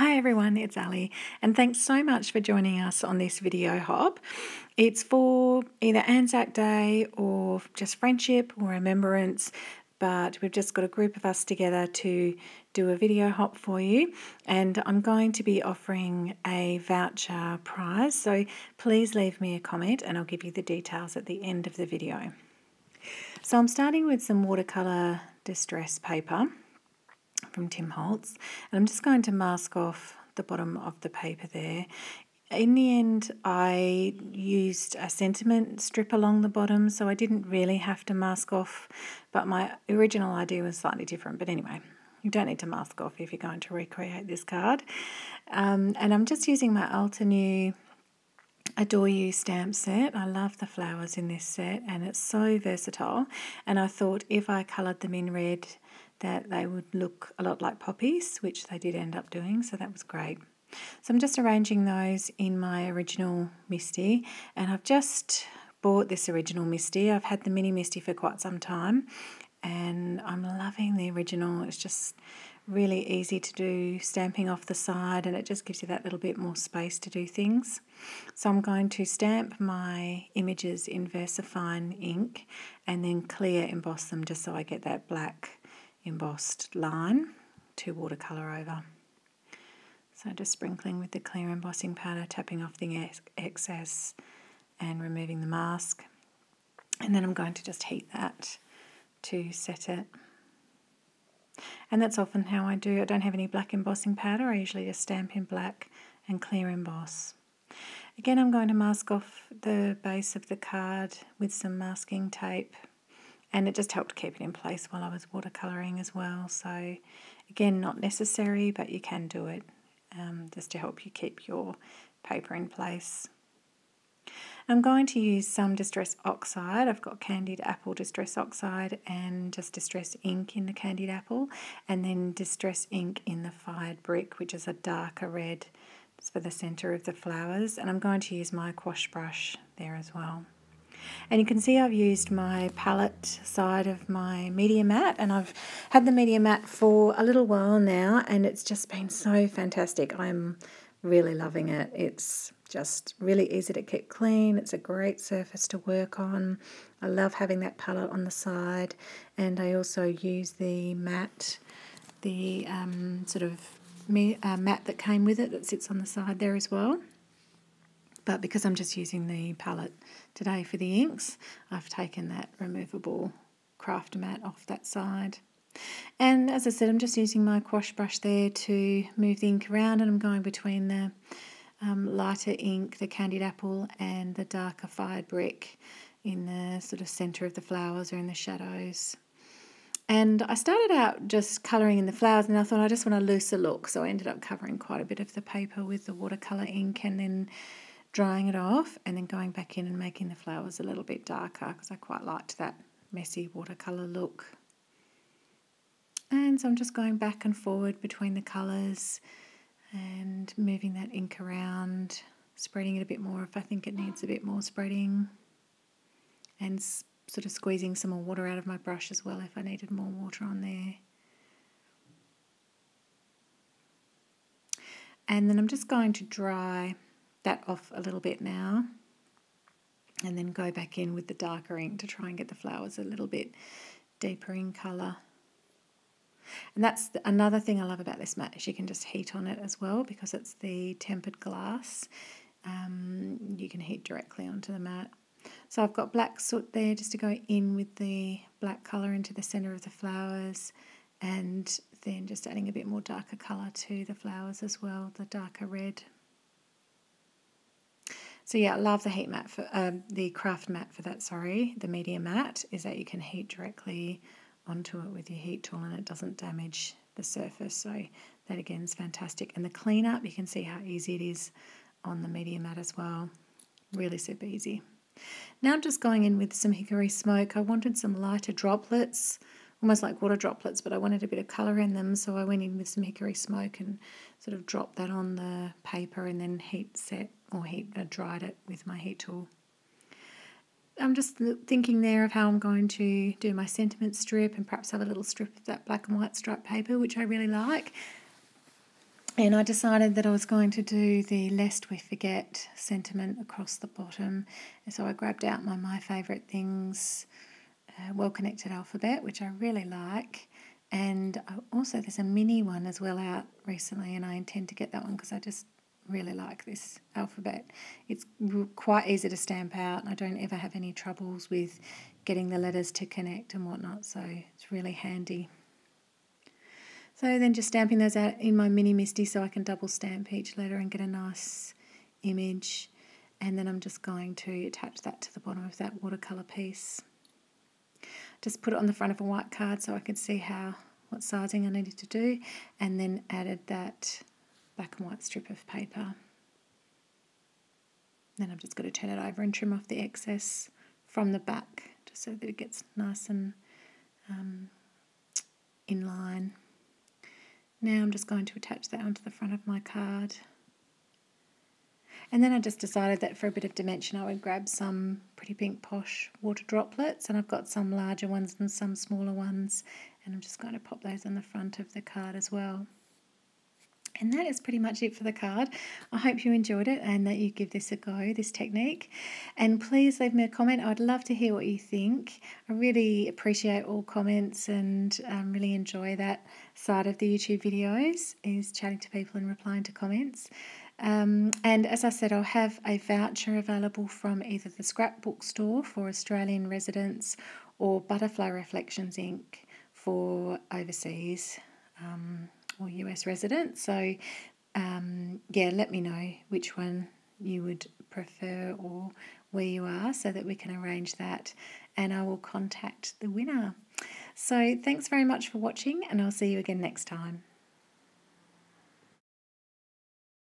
Hi everyone, it's Ali, and thanks so much for joining us on this video hop. It's for either ANZAC Day or just friendship or remembrance, but we've just got a group of us together to do a video hop for you, and I'm going to be offering a voucher prize, so please leave me a comment and I'll give you the details at the end of the video. So I'm starting with some watercolor distress paper from Tim Holtz, and I'm just going to mask off the bottom of the paper there. In the end, I used a sentiment strip along the bottom, so I didn't really have to mask off, but my original idea was slightly different. But anyway, you don't need to mask off if you're going to recreate this card. And I'm just using my Altenew Adore You stamp set. I love the flowers in this set and it's so versatile, and I thought if I coloured them in red that they would look a lot like poppies, which they did end up doing, so that was great. So I'm just arranging those in my original Misty, and I've just bought this original Misty. I've had the mini Misty for quite some time and I'm loving the original. It's just really easy to do, stamping off the side, and it just gives you that little bit more space to do things. So I'm going to stamp my images in Versafine ink and then clear emboss them just so I get that black embossed line to watercolour over. So just sprinkling with the clear embossing powder, tapping off the excess and removing the mask. And then I'm going to just heat that to set it. And that's often how I do. I don't have any black embossing powder. I usually just stamp in black and clear emboss. Again, I'm going to mask off the base of the card with some masking tape, and it just helped keep it in place while I was watercolouring as well. So again, not necessary, but you can do it just to help you keep your paper in place. I'm going to use some Dostress Oxide. I've got Candied Apple Dostress Oxide and just Dostress Ink in the Candied Apple, and then Dostress Ink in the Fired Brick, which is a darker red. It's for the centre of the flowers, and I'm going to use my gouache brush there as well. And you can see I've used my palette side of my media mat, and I've had the media mat for a little while now and it's just been so fantastic. I'm really loving it. It's just really easy to keep clean. It's a great surface to work on. I love having that palette on the side, and I also use the mat, the mat that came with it that sits on the side there as well. But because I'm just using the palette today for the inks, I've taken that removable craft mat off that side. And as I said, I'm just using my gouache brush there to move the ink around, and I'm going between the lighter ink, the Candied Apple, and the darker Fired Brick in the sort of centre of the flowers or in the shadows. And I started out just colouring in the flowers, and I thought I just want a looser look, so I ended up covering quite a bit of the paper with the watercolour ink and then drying it off and then going back in and making the flowers a little bit darker because I quite liked that messy watercolour look. And so I'm just going back and forward between the colours and moving that ink around, spreading it a bit more if I think it needs a bit more spreading, and sort of squeezing some more water out of my brush as well if I needed more water on there. And then I'm just going to dry that off a little bit now and then go back in with the darker ink to try and get the flowers a little bit deeper in colour. And that's another thing I love about this mat, is you can just heat on it as well because it's the tempered glass. You can heat directly onto the mat. So I've got black soot there just to go in with the black colour into the centre of the flowers, and then just adding a bit more darker colour to the flowers as well, the darker red. So yeah, I love the heat mat for the craft mat for that, the media mat, is that you can heat directly onto it with your heat tool and it doesn't damage the surface. So that again is fantastic. And the cleanup, you can see how easy it is on the media mat as well. Really super easy. Now I'm just going in with some Hickory smoke. I wanted some lighter droplets, almost like water droplets, but I wanted a bit of colour in them, so I went in with some Hickory smoke and sort of dropped that on the paper and then dried it with my heat tool. I'm just thinking there of how I'm going to do my sentiment strip and perhaps have a little strip of that black and white striped paper, which I really like. And I decided that I was going to do the lest we forget sentiment across the bottom. And so I grabbed out my favourite things, well-connected alphabet, which I really like. And also there's a mini one as well out recently, and I intend to get that one because I just really like this alphabet. It's quite easy to stamp out, and I don't ever have any troubles with getting the letters to connect and whatnot, so it's really handy. So then just stamping those out in my mini MISTI so I can double stamp each letter and get a nice image. And then I'm just going to attach that to the bottom of that watercolour piece. Just put it on the front of a white card so I could see what sizing I needed to do, and then added that black and white strip of paper. Then I'm just going to turn it over and trim off the excess from the back just so that it gets nice and in line. Now I'm just going to attach that onto the front of my card. And then I just decided that for a bit of dimension I would grab some Pretty Pink Posh water droplets, and I've got some larger ones and some smaller ones, and I'm just going to pop those on the front of the card as well. And that is pretty much it for the card. I hope you enjoyed it and that you give this a go, this technique. And please leave me a comment. I'd love to hear what you think. I really appreciate all comments and really enjoy that side of the YouTube videos, is chatting to people and replying to comments. And as I said, I'll have a voucher available from either the Scrapbook store for Australian residents or Butterfly Reflections Ink for overseas or US residents. So yeah, let me know which one you would prefer or where you are so that we can arrange that, and I will contact the winner. So thanks very much for watching, and I'll see you again next time.